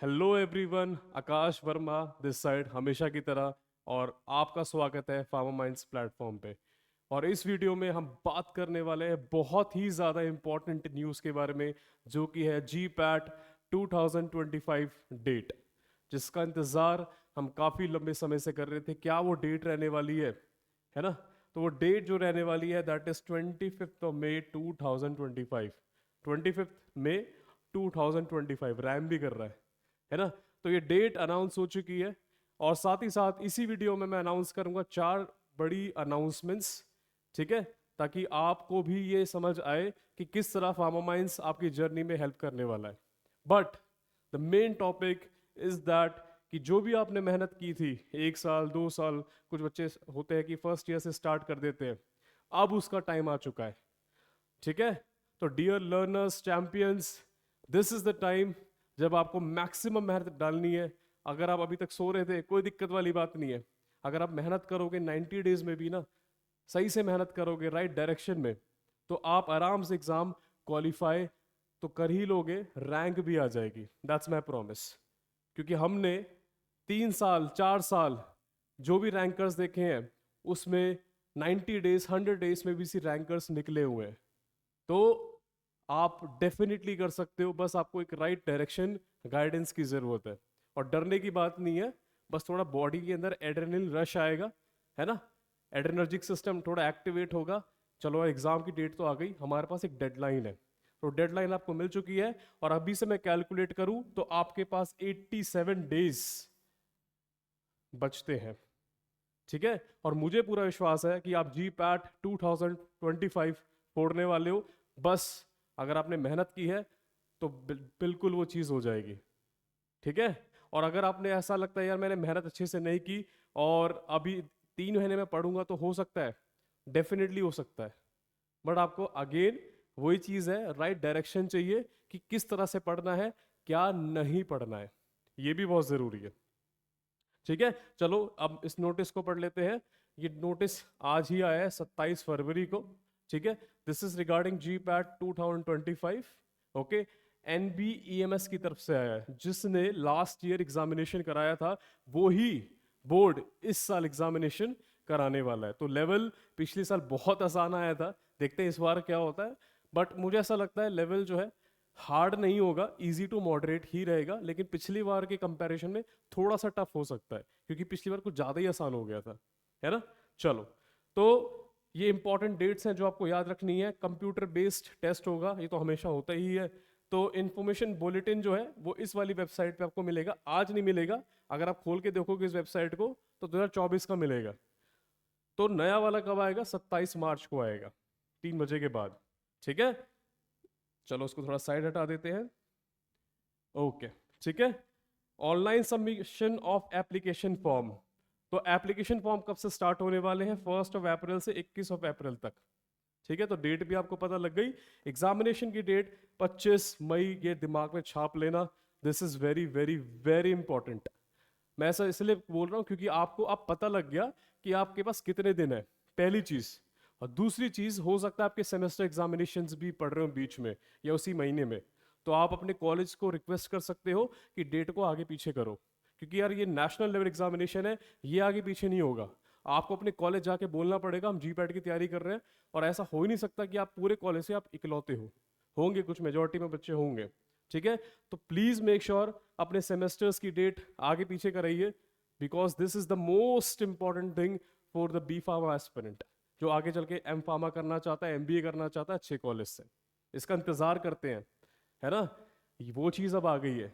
Hello everyone, Akash Verma this side हमेशा की तरह। और आपका स्वागत है फार्मा माइंड्स प्लेटफॉर्म पे। और इस वीडियो में हम बात करने वाले हैं बहुत ही ज़्यादा इम्पोर्टेंट न्यूज़ के बारे में, जो कि है जी पैट 2025 डेट, जिसका इंतज़ार हम काफ़ी लंबे समय से कर रहे थे। क्या वो डेट रहने वाली है ना? तो वो डेट जो रहने वाली है दैट इज़ 25 मई 2025। 25 मई 2025 रैम भी कर रहा है ना? तो ये डेट अनाउंस हो चुकी है। और साथ ही साथ इसी वीडियो में मैं अनाउंस करूंगा 4 बड़ी अनाउंसमेंट्स, ठीक है, ताकि आपको भी ये समझ आए कि किस तरह फार्मामाइंस आपकी जर्नी में हेल्प करने वाला है। But the main topic is that कि जो भी आपने मेहनत की थी 1 साल 2 साल, कुछ बच्चे होते हैं कि फर्स्ट ईयर से स्टार्ट कर देते हैं, अब उसका टाइम आ चुका है, ठीक है? तो dear learners champions, this is the time जब आपको मैक्सिमम मेहनत डालनी है। अगर आप अभी तक सो रहे थे, कोई दिक्कत वाली बात नहीं है। अगर आप मेहनत करोगे 90 डेज में भी ना, सही से मेहनत करोगे राइट डायरेक्शन में, तो आप आराम से एग्जाम क्वालिफाई तो कर ही लोगे, रैंक भी आ जाएगी। That's my promise. क्योंकि हमने 3 साल 4 साल जो भी रैंकर्स देखे हैं, उसमें 90 डेज 100 डेज में भी सी रैंकर्स निकले हुए हैं। तो आप डेफिनेटली कर सकते हो, बस आपको एक राइट डायरेक्शन गाइडेंस की ज़रूरत है। और डरने की बात नहीं है, बस थोड़ा बॉडी के अंदर एड्रेनलिन रश आएगा, है ना? एड्रेनर्जिक सिस्टम थोड़ा एक्टिवेट होगा। चलो एग्जाम की डेट तो आ गई, हमारे पास एक डेडलाइन है। तो डेडलाइन आपको मिल चुकी है, और अभी से मैं कैलकुलेट करूं तो आपके पास 87 डेज बचते हैं, ठीक है? और मुझे पूरा विश्वास है कि आप जी पैट 2025 फोड़ने वाले हो। बस अगर आपने मेहनत की है तो बिल्कुल वो चीज़ हो जाएगी, ठीक है? और अगर आपने ऐसा लगता है यार मैंने मेहनत अच्छे से नहीं की और अभी 3 महीने में पढ़ूंगा, तो हो सकता है, डेफिनेटली हो सकता है। बट आपको अगेन वही चीज़ है, राइट डायरेक्शन चाहिए कि किस तरह से पढ़ना है, क्या नहीं पढ़ना है, ये भी बहुत ज़रूरी है, ठीक है? चलो अब इस नोटिस को पढ़ लेते हैं। ये नोटिस आज ही आया है 27 फरवरी को, ठीक है? This is regarding ji PAT 2025, okay? NBEMS की तरफ से आया है, जिसने लास्ट ईयर एग्जामिनेशन कराया था, वो ही बोर्ड इस साल एग्जामिनेशन कराने वाला है। तो लेवल पिछले साल बहुत आसान आया था, देखते हैं इस बार क्या होता है। बट मुझे ऐसा लगता है लेवल जो है हार्ड नहीं होगा, इजी टू मॉडरेट ही रहेगा, लेकिन पिछली बार के कंपैरिजन में थोड़ा सा टफ हो सकता है, क्योंकि पिछली बार कुछ ज़्यादा ही आसान हो गया था, है ना? चलो, तो ये इंपॉर्टेंट डेट्स हैं जो आपको याद रखनी है। कंप्यूटर बेस्ड टेस्ट होगा, ये तो हमेशा होता ही है। तो इन्फॉर्मेशन बुलेटिन जो है वो इस वाली वेबसाइट पे आपको मिलेगा, आज नहीं मिलेगा। अगर आप खोल के देखोगे इस वेबसाइट को तो 2024 का मिलेगा। तो नया वाला कब आएगा? 27 मार्च को आएगा, 3 बजे के बाद, ठीक है? चलो उसको थोड़ा साइड हटा देते हैं, ओके, ठीक है। Online submission of application form. तो एप्लीकेशन फॉर्म कब से स्टार्ट होने वाले हैं? 1 अप्रैल से 21 अप्रैल तक, ठीक है? तो डेट भी आपको पता लग गई। एग्जामिनेशन की डेट 25 मई, ये दिमाग में छाप लेना। This is very very very important. मैं ऐसा इसलिए बोल रहा हूँ क्योंकि आपको अब पता लग गया कि आपके पास कितने दिन है, पहली चीज। और दूसरी चीज, हो सकता है आपके सेमेस्टर एग्जामिनेशंस भी पढ़ रहे हो बीच में या उसी महीने में, तो आप अपने कॉलेज को रिक्वेस्ट कर सकते हो कि डेट को आगे पीछे करो, क्योंकि यार ये नेशनल लेवल एग्जामिनेशन है, ये आगे पीछे नहीं होगा। आपको अपने कॉलेज जाके बोलना पड़ेगा हम जी पैट की तैयारी कर रहे हैं। और ऐसा हो ही नहीं सकता कि आप पूरे कॉलेज से आप इकलौते हो, होंगे कुछ मेजोरिटी में बच्चे होंगे, ठीक है? तो प्लीज मेक श्योर अपने सेमेस्टर्स की डेट आगे पीछे कराइए, because this is the most important thing for the B pharma aspirant, जो आगे चल के एम फार्मा करना चाहता है, MBA करना चाहता है अच्छे कॉलेज से, इसका इंतजार करते हैं, है ना? वो चीज अब आ गई है,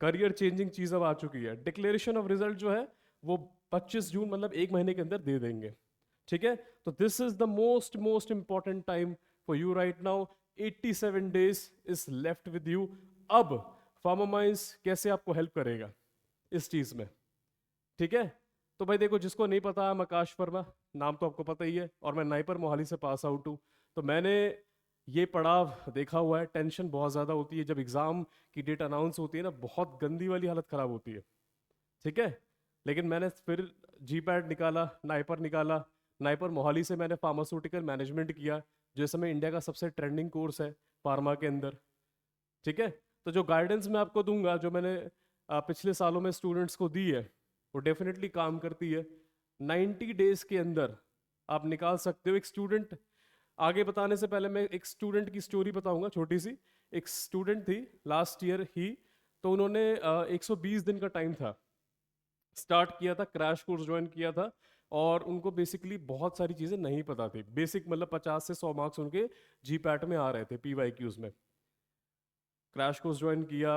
करियर चेंजिंग चीज अब आ चुकी है। डिक्लेरेशन ऑफ रिजल्ट जो है वो 25 जून, मतलब 1 महीने के अंदर दे देंगे, ठीक है? तो this is the most most important time for you right now. 87 days is left with you. अब फार्मामाइंस कैसे आपको हेल्प करेगा इस चीज में, ठीक है? तो भाई देखो, जिसको नहीं पता, मैं आकाश वर्मा, नाम तो आपको पता ही है, और मैं नाइपर मोहाली से पास आउट हूँ। तो मैंने ये पड़ाव देखा हुआ है। टेंशन बहुत ज़्यादा होती है जब एग्ज़ाम की डेट अनाउंस होती है ना, बहुत गंदी वाली हालत ख़राब होती है, ठीक है? लेकिन मैंने फिर जी पैड निकाला, नाइपर निकाला। नाइपर मोहाली से मैंने फार्मास्यूटिकल मैनेजमेंट किया, जो इस समय इंडिया का सबसे ट्रेंडिंग कोर्स है फार्मा के अंदर, ठीक है? तो जो गाइडेंस मैं आपको दूंगा, जो मैंने पिछले सालों में स्टूडेंट्स को दी है, वो डेफिनेटली काम करती है। 90 डेज के अंदर आप निकाल सकते हो। एक स्टूडेंट, आगे बताने से पहले मैं एक स्टूडेंट की स्टोरी बताऊंगा छोटी सी। एक स्टूडेंट थी लास्ट ईयर ही, तो उन्होंने 120 दिन का टाइम था, स्टार्ट किया था, क्रैश कोर्स ज्वाइन किया था, और उनको बेसिकली बहुत सारी चीज़ें नहीं पता थी। बेसिक मतलब 50 से 100 मार्क्स उनके जीपैट में आ रहे थे PYQs में। क्रैश कोर्स ज्वाइन किया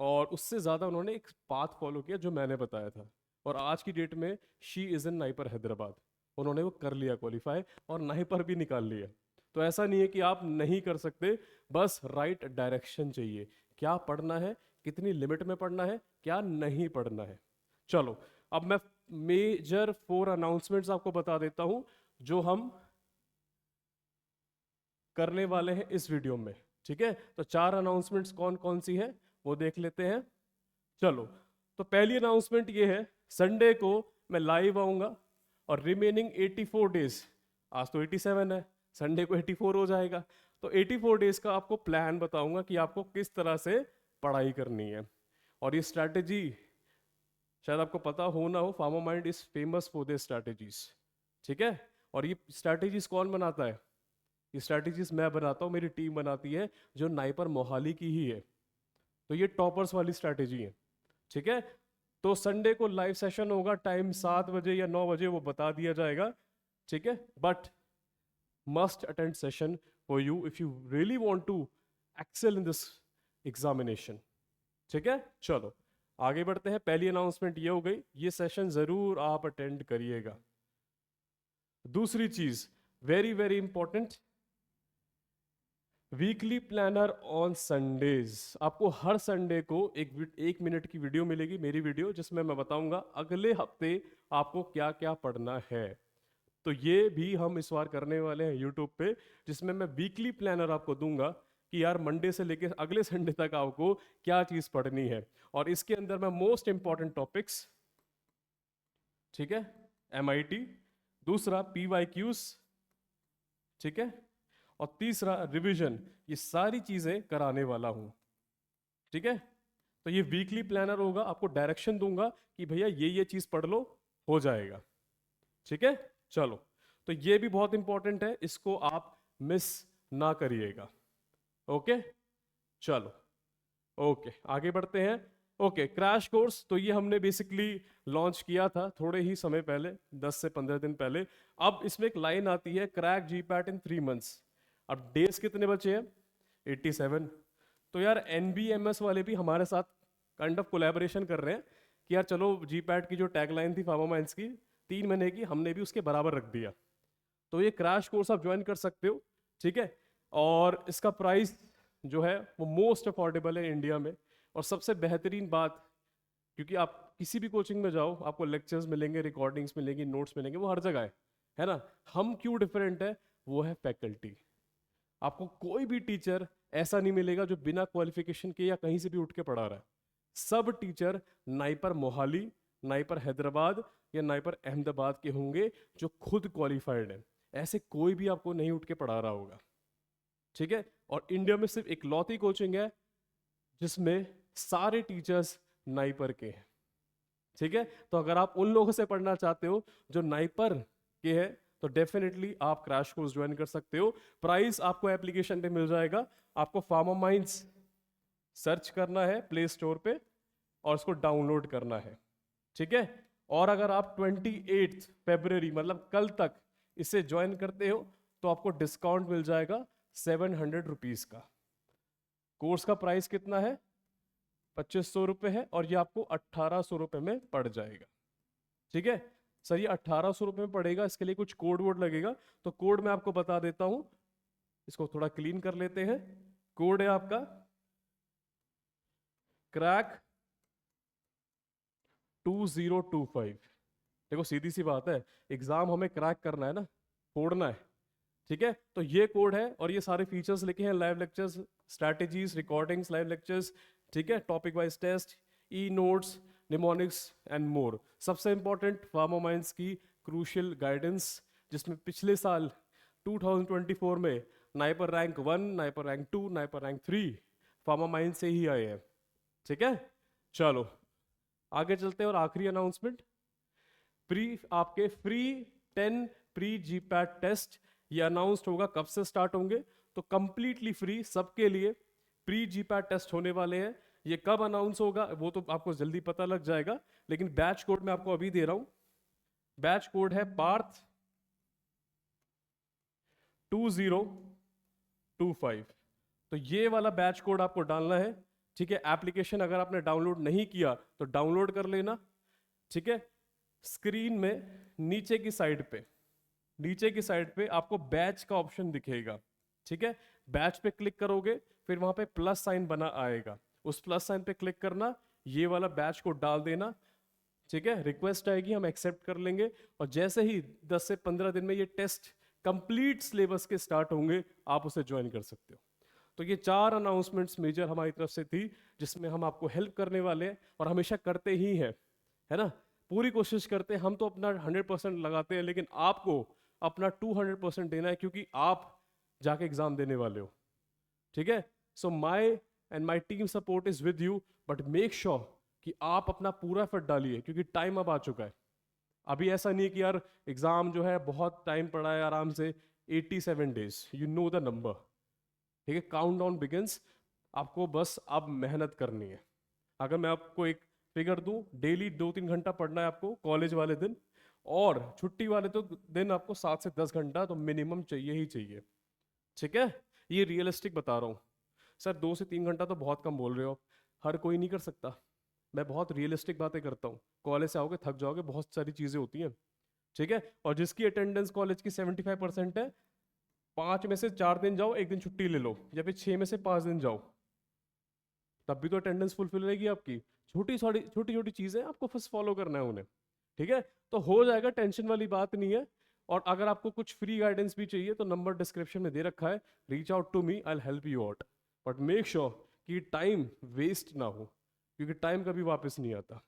और उससे ज़्यादा उन्होंने एक पाथ फॉलो किया जो मैंने बताया था, और आज की डेट में she is in NIPER Hyderabad. उन्होंने वो कर लिया क्वालिफाई और नाइपर भी निकाल लिया। तो ऐसा नहीं है कि आप नहीं कर सकते, बस राइट डायरेक्शन चाहिए। क्या पढ़ना है, कितनी लिमिट में पढ़ना है, क्या नहीं पढ़ना है। चलो अब मैं मेजर 4 अनाउंसमेंट्स आपको बता देता हूं जो हम करने वाले हैं इस वीडियो में। ठीक है, तो 4 अनाउंसमेंट्स कौन कौन सी है वो देख लेते हैं। चलो, तो पहली अनाउंसमेंट ये है, संडे को मैं लाइव आऊंगा और रिमेनिंग 84 डेज, आज तो 87 है, संडे को 84 हो जाएगा, तो 84 डेज का आपको प्लान बताऊंगा कि आपको किस तरह से पढ़ाई करनी है। और ये स्ट्रैटेजी शायद आपको पता हो ना हो, pharma mind is famous for this strategies. ठीक है, और ये स्ट्रैटेजीज कौन बनाता है? ये स्ट्रैटेजीज मैं बनाता हूँ, मेरी टीम बनाती है, जो नाइपर मोहाली की ही है। तो ये टॉपर्स वाली स्ट्रैटेजी है। ठीक है, तो संडे को लाइव सेशन होगा, टाइम 7 बजे या 9 बजे वो बता दिया जाएगा। ठीक है, but must attend session for you if you really want to excel in this examination. ठीक है, चलो आगे बढ़ते हैं। पहली अनाउंसमेंट ये हो गई, ये सेशन जरूर आप अटेंड करिएगा। दूसरी चीज, very very important, weekly planner on Sundays. आपको हर संडे को एक मिनट की वीडियो मिलेगी, मेरी वीडियो, जिसमें मैं बताऊंगा अगले हफ्ते आपको क्या क्या पढ़ना है। तो ये भी हम इस बार करने वाले हैं यूट्यूब पे, जिसमें मैं वीकली प्लानर आपको दूंगा कि यार मंडे से लेके अगले संडे तक आपको क्या चीज पढ़नी है। और इसके अंदर मैं मोस्ट इंपॉर्टेंट टॉपिक्स, ठीक है, MIT, दूसरा PYQs, ठीक है, और तीसरा रिवीजन, ये सारी चीजें कराने वाला हूं। ठीक है, तो ये वीकली प्लानर होगा, आपको डायरेक्शन दूंगा कि भैया ये चीज पढ़ लो, हो जाएगा। ठीक है, चलो, तो ये भी बहुत इंपॉर्टेंट है, इसको आप मिस ना करिएगा। ओके, चलो, ओके आगे बढ़ते हैं। ओके, क्रैश कोर्स, तो ये हमने बेसिकली लॉन्च किया था थोड़े ही समय पहले, 10 से 15 दिन पहले। अब इसमें एक लाइन आती है, क्रैक GPAT इन 3 मंथ्स। अब डेज कितने बचे हैं? 87। तो यार NBMS वाले भी हमारे साथ काइंड ऑफ कोलैबोरेशन कर रहे हैं कि यार चलो, GPAT की जो टैगलाइन थी फार्मा माइंड्स की 3 महीने की, हमने भी उसके बराबर रख दिया। तो ये क्रैश कोर्स आप ज्वाइन कर सकते हो। ठीक है, और इसका प्राइस जो है वो मोस्ट अफोर्डेबल है इंडिया में। और सबसे बेहतरीन बात, क्योंकि आप किसी भी कोचिंग में जाओ आपको लेक्चर्स मिलेंगे, रिकॉर्डिंग्स मिलेंगी, नोट्स मिलेंगे, वो हर जगह है ना। हम क्यों डिफरेंट है? वो है फैकल्टी। आपको कोई भी टीचर ऐसा नहीं मिलेगा जो बिना क्वालिफिकेशन के या कहीं से भी उठ के पढ़ा रहा है। सब teacher NIPER Mohali, NIPER Hyderabad या नाइपर अहमदाबाद के होंगे जो खुद क्वालिफाइड है। ऐसे कोई भी आपको नहीं उठ के पढ़ा रहा होगा। ठीक है, और इंडिया में सिर्फ एक लौती कोचिंग है जिसमें सारे टीचर्स नाइपर के हैं। ठीक है, तो अगर आप उन लोगों से पढ़ना चाहते हो जो नाइपर के हैं, तो डेफिनेटली आप क्रैश कोर्स ज्वाइन कर सकते हो। प्राइस आपको एप्लीकेशन पे मिल जाएगा। आपको फार्मा माइंड्स सर्च करना है प्ले स्टोर पे और उसको डाउनलोड करना है। ठीक है, और अगर आप 28 फरवरी मतलब कल तक इसे ज्वाइन करते हो तो आपको डिस्काउंट मिल जाएगा 700 रुपीज का। कोर्स का प्राइस कितना है? 2500 रुपये है, और ये आपको 1800 रुपये में पड़ जाएगा। ठीक है सर, ये 1800 रुपये में पड़ेगा, इसके लिए कुछ कोड वोड लगेगा, तो कोड मैं आपको बता देता हूं। इसको थोड़ा क्लीन कर लेते हैं। कोड है आपका क्रैक 2025। देखो सीधी सी बात है, एग्जाम हमें क्रैक करना है ना, फोड़ना है। ठीक है, तो ये कोड है और ये सारे फीचर्स लिखे हैं, live lectures, strategies, recordings, live lectures, ठीक है, topic wise test, e notes, mnemonics and more. सबसे इंपॉर्टेंट फार्मा माइंड्स की क्रूशियल गाइडेंस, जिसमें पिछले साल 2024 में NIPER rank 1, NIPER rank 2, NIPER rank 3, Pharma Mind से ही आए हैं, ठीक है। चलो आगे चलते हैं और आखिरी अनाउंसमेंट, आपके फ्री 10 प्री जीपैट टेस्ट ये अनाउंस्ड होगा कब से स्टार्ट होंगे, तो कंप्लीटली फ्री सबके लिए प्री जीपैट टेस्ट होने वाले हैं। ये कब अनाउंस होगा वो तो आपको जल्दी पता लग जाएगा, लेकिन बैच कोड मैं आपको अभी दे रहा हूं। बैच कोड है पार्थ 2025। तो ये वाला बैच कोड आपको डालना है, ठीक है। एप्लीकेशन अगर आपने डाउनलोड नहीं किया तो डाउनलोड कर लेना, ठीक है। स्क्रीन में नीचे की साइड पे आपको बैच का ऑप्शन दिखेगा, ठीक है। बैच पे क्लिक करोगे, फिर वहां पे प्लस साइन बना आएगा, उस प्लस साइन पे क्लिक करना, ये वाला बैच को डाल देना, ठीक है। रिक्वेस्ट आएगी, हम एक्सेप्ट कर लेंगे, और जैसे ही 10 से 15 दिन में ये टेस्ट कंप्लीट सिलेबस के स्टार्ट होंगे, आप उसे ज्वाइन कर सकते हो। तो ये 4 अनाउंसमेंट्स मेजर हमारी तरफ से थी, जिसमें हम आपको हेल्प करने वाले हैं और हमेशा करते ही हैं, है ना। पूरी कोशिश करते हैं, हम तो अपना 100% लगाते हैं, लेकिन आपको अपना 200% देना है, क्योंकि आप जाके एग्जाम देने वाले हो, ठीक है। So my team support is with you, but make sure कि आप अपना पूरा एफर्ट डालिए, क्योंकि टाइम अब आ चुका है। अभी ऐसा नहीं है कि यार एग्जाम जो है बहुत टाइम पड़ा है, आराम से 87 days, you know the number, ठीक है। काउंट डाउन बिगिंस, आपको बस अब मेहनत करनी है। अगर मैं आपको एक फिगर दूं, डेली 2-3 घंटा पढ़ना है आपको कॉलेज वाले दिन, और छुट्टी वाले तो दिन आपको 7 से 10 घंटा तो मिनिमम चाहिए ही चाहिए, ठीक है। ये रियलिस्टिक बता रहा हूँ सर, 2 से 3 घंटा तो बहुत कम बोल रहे हो, हर कोई नहीं कर सकता। मैं बहुत रियलिस्टिक बातें करता हूँ, कॉलेज से आओगे थक जाओगे, बहुत सारी चीज़ें होती हैं, ठीक है। और जिसकी अटेंडेंस कॉलेज की 75% है, 5 में से 4 दिन जाओ, 1 दिन छुट्टी ले लो, या फिर 6 में से 5 दिन जाओ, तब भी तो अटेंडेंस फुलफिल रहेगी आपकी। छोटी छोटी चीज़ें आपको बस फॉलो करना है उन्हें, ठीक है। तो हो जाएगा, टेंशन वाली बात नहीं है। और अगर आपको कुछ फ्री गाइडेंस भी चाहिए तो नंबर डिस्क्रिप्शन में दे रखा है, reach out to me, I will help you out, but make sure कि टाइम वेस्ट ना हो, क्योंकि टाइम कभी वापस नहीं आता।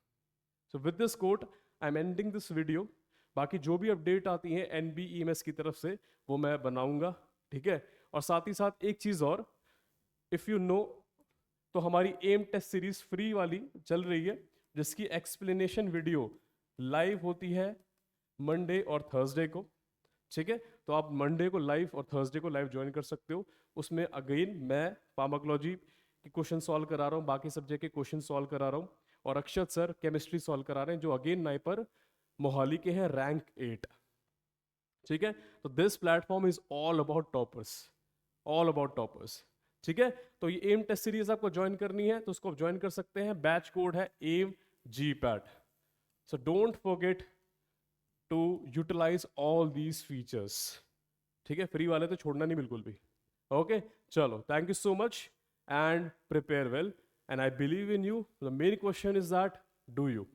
So with this quote I am ending this video. बाकी जो भी अपडेट आती है NBEMS की तरफ से वो मैं बनाऊंगा, ठीक है। और साथ ही साथ एक चीज़ और, इफ़ यू नो, तो हमारी एम टेस्ट सीरीज फ्री वाली चल रही है, जिसकी एक्सप्लेनेशन वीडियो लाइव होती है मंडे और थर्सडे को, ठीक है। तो आप मंडे को लाइव और थर्सडे को लाइव ज्वाइन कर सकते हो। उसमें अगेन मैं फार्माकोलॉजी के क्वेश्चन सॉल्व करा रहा हूँ, बाकी सब्जेक्ट के क्वेश्चन सॉल्व करा रहा हूँ, और अक्षत सर केमिस्ट्री सॉल्व करा रहे हैं, जो अगेन नाइपर मोहाली के हैं, रैंक 8, ठीक है। तो this platform is all about toppers, ठीक है। तो ये एम टेस्ट सीरीज आपको ज्वाइन करनी है तो उसको आप ज्वाइन कर सकते हैं। बैच कोड है M GPAT। So don't forget to utilise all these features, ठीक है। फ्री वाले तो छोड़ना नहीं बिल्कुल भी। ओके, चलो, thank you so much and prepare well, and I believe in you. The main question is that, do you?